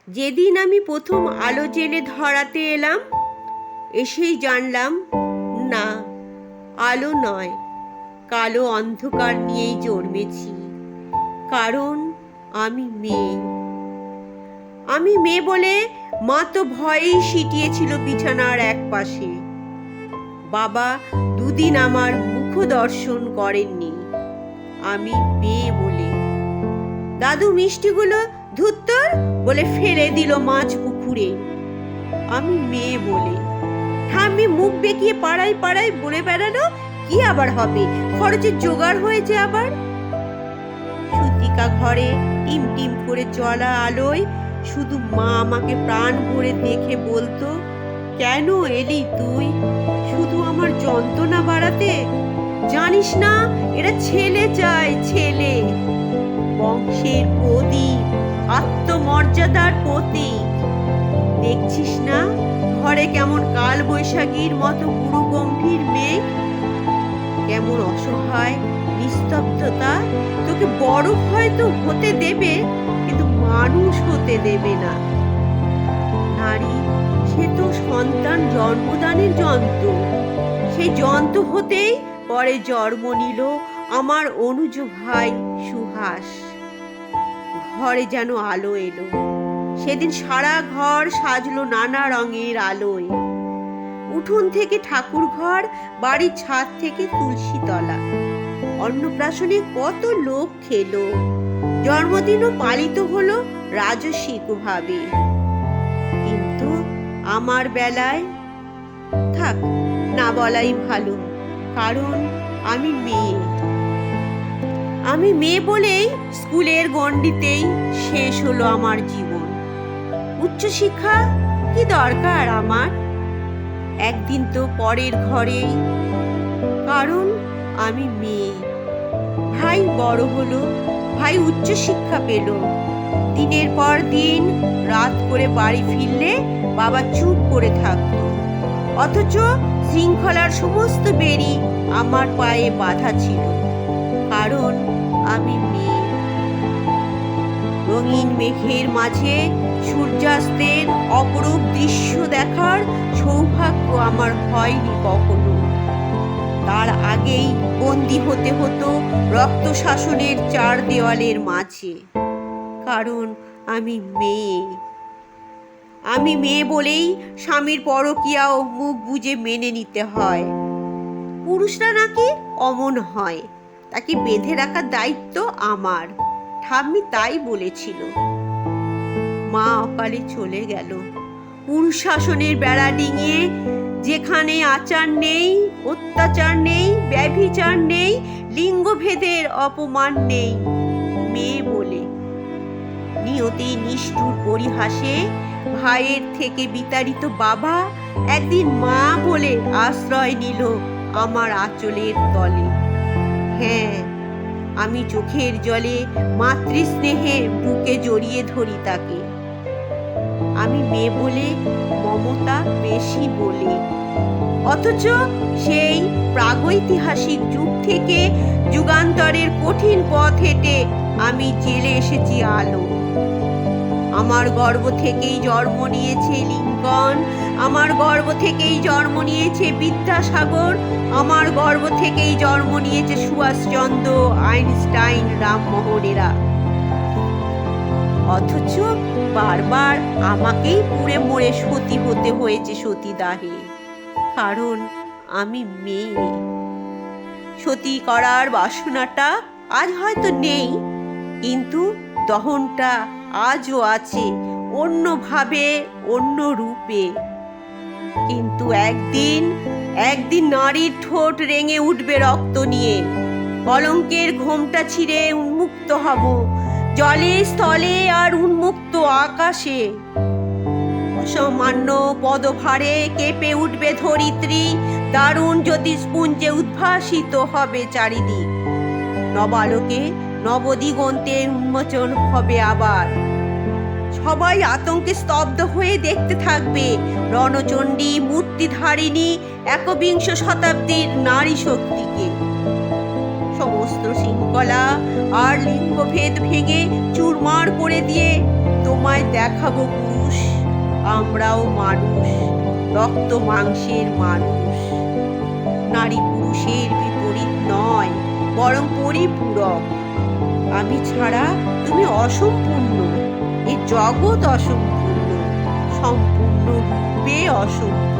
যেদিন আমি প্রথম আলো জেলে ধরাতে এলাম, এসেই জানলাম না, আলো নয়, কালো অন্ধকার নিয়েই জন্মেছি। কারণ আমি মেয়ে। আমি মেয়ে বলে মা তো ভয়েই সিটিয়েছিল বিছানার এক পাশে। বাবা দুদিন আমার মুখ দর্শন করেননি, আমি মেয়ে বলে। দাদু মিষ্টিগুলো ধুত্তর বলে ফেলে দিল মাছ পুকুরে, আমি মেয়ে বলে। ঠাম্মি মুখ বেঁকিয়ে পাড়ায় পাড়ায় বলে বেড়ালো, কি আবার হবে, খরচের জোগাড় হয়েছে আবার। সুতিকা ঘরে টিম টিম করে জ্বলা আলোয় শুধু মা আমাকে প্রাণ ভরে দেখে বলতো, কেন এলি তুই শুধু আমার যন্ত্রণা বাড়াতে? জানিস না এরা ছেলে চায়, ছেলে। বংশের প্রদীপ, আত্মমর্যাদার প্রতীক। দেখছিস না ঘরে কেমন কাল বৈশাখীর মতো গুরু গম্ভীর মেঘ, কেমন অসহায় নিস্তব্ধতা। তোকে বড় হয়তো হতে দেবে, কিন্তু মানুষ হতে দেবে না। নারী সে তো সন্তান জন্মদানের যন্ত্র। সেই যন্ত্র হতেই পরে জন্ম নিল আমার অনুজ ভাই সুহাস। ঘরে যেন আলো এলো। সেদিন সারা ঘর সাজলো নানা রঙের আলোয়। উঠোন থেকে ঠাকুর ঘর, বাড়ির ছাদ থেকে তুলসী তলা। অন্নপ্রাশনে কত লোক খেলো। জন্মদিনও পালিত হলো রাজসিক ভাবে। কিন্তু আমার বেলায় থাক, না বলাই ভালো, কারণ আমি মেয়ে। আমি মেয়ে বলেই স্কুলের গণ্ডিতেই শেষ হলো আমার জীবন। উচ্চশিক্ষা কি দরকার আমার? একদিন তো পরের ঘরেই, কারণ আমি মেয়ে। ভাই বড় হলো, ভাই উচ্চশিক্ষা পেল। দিনের পর দিন রাত করে বাড়ি ফিরলে বাবা চুপ করে থাকতো, অথচ শৃঙ্খলার সমস্ত বেড়ি আমার পায়ে বাঁধা ছিল, কারণ আমি মেয়ে। রঙিন মেঘের মাঝে সূর্যাস্তের অপরূপ দৃশ্য দেখার সৌভাগ্য আমার হয়নি কখনো। তার আগেই বন্দী হতে হতো রক্ত শাসনের চার দেওয়ালের মাঝে, কারণ আমি মেয়ে। আমি মেয়ে বলেই স্বামীর পরকীয়াও মুখ বুজে মেনে নিতে হয়। পুরুষরা নাকি অমন হয়, তাকে বেঁধে রাখার দায়িত্ব আমার। ঠাম্মি তাই বলেছিল। মা অকালে চলে গেল। পুরুষ শাসনের বেড়া ডিঙিয়ে যেখানে আচার নেই, অত্যাচার নেই, ব্যভিচার নেই, লিঙ্গভেদের অপমান নেই, মেয়ে বলে। নিয়তি নিষ্ঠুর পরিহাসে ভাইয়ের থেকে বিতাড়িত বাবা একদিন মা বলে আশ্রয় নিল আমার আঁচলের তলে। হ্যাঁ, আমি চোখের জলে মাতৃস্নেহে বুকে জড়িয়ে ধরি তাকে। আমি মেয়ে বলে, মমতা বেশি বলে। অথচ সেই প্রাগৈতিহাসিক যুগ থেকে যুগান্তরের কঠিন পথ হেঁটে আমি জেলে এসেছি আলো। আমার গর্ভ থেকেই জন্ম নিয়েছে লিঙ্কন, আমার গর্ভ থেকেই জন্ম নিয়েছে বিদ্যাসাগর, আমার গর্ভ থেকেই জন্ম নিয়েছে সুভাষচন্দ্র, আইনস্টাইন, রামমোহনেরা। অথচ বারবার আমাকেই পুড়ে মরে সতী হতে হয়েছে সতীদাহে, কারণ আমি মেয়ে। সতী করার বাসনাটা আজ হয়তো নেই, কিন্তু দহনটা আজও আছে, অন্যভাবে, অন্য রূপে। কিন্তু একদিন নারীর ঠোঁট রেঙে উঠবে রক্ত নিয়ে। কলঙ্কের ঘোমটা ছিঁড়ে উন্মুক্ত হব জলে, স্থলে আর উন্মুক্ত আকাশে। অসামান্য পদভারে কেঁপে উঠবে ধরিত্রী, দারুণ জ্যোতিষ্পুঞ্জে উদ্ভাসিত হবে চারিদিক। নবালোকে নবদিগন্তের উন্মোচন হবে আবার। সবাই আতঙ্কে স্তব্ধ হয়ে দেখতে থাকবে রণচণ্ডী মূর্তিধারিণী একবিংশ শতাব্দীর নারী শক্তিকে। সমস্ত শৃঙ্খলা আর লিঙ্গভেদ ভেঙে চুরমার করে দিয়ে তোমায় দেখাবো পুরুষ, আমরাও মানুষ, রক্ত মাংসের মানুষ। নারী পুরুষের বিপরীত নয়, বরং পরিপূরক। আমি ছাড়া তুমি অসম্পূর্ণ, এ জগৎ অসম্পূর্ণ, সম্পূর্ণ রূপে অসম্পূর্ণ।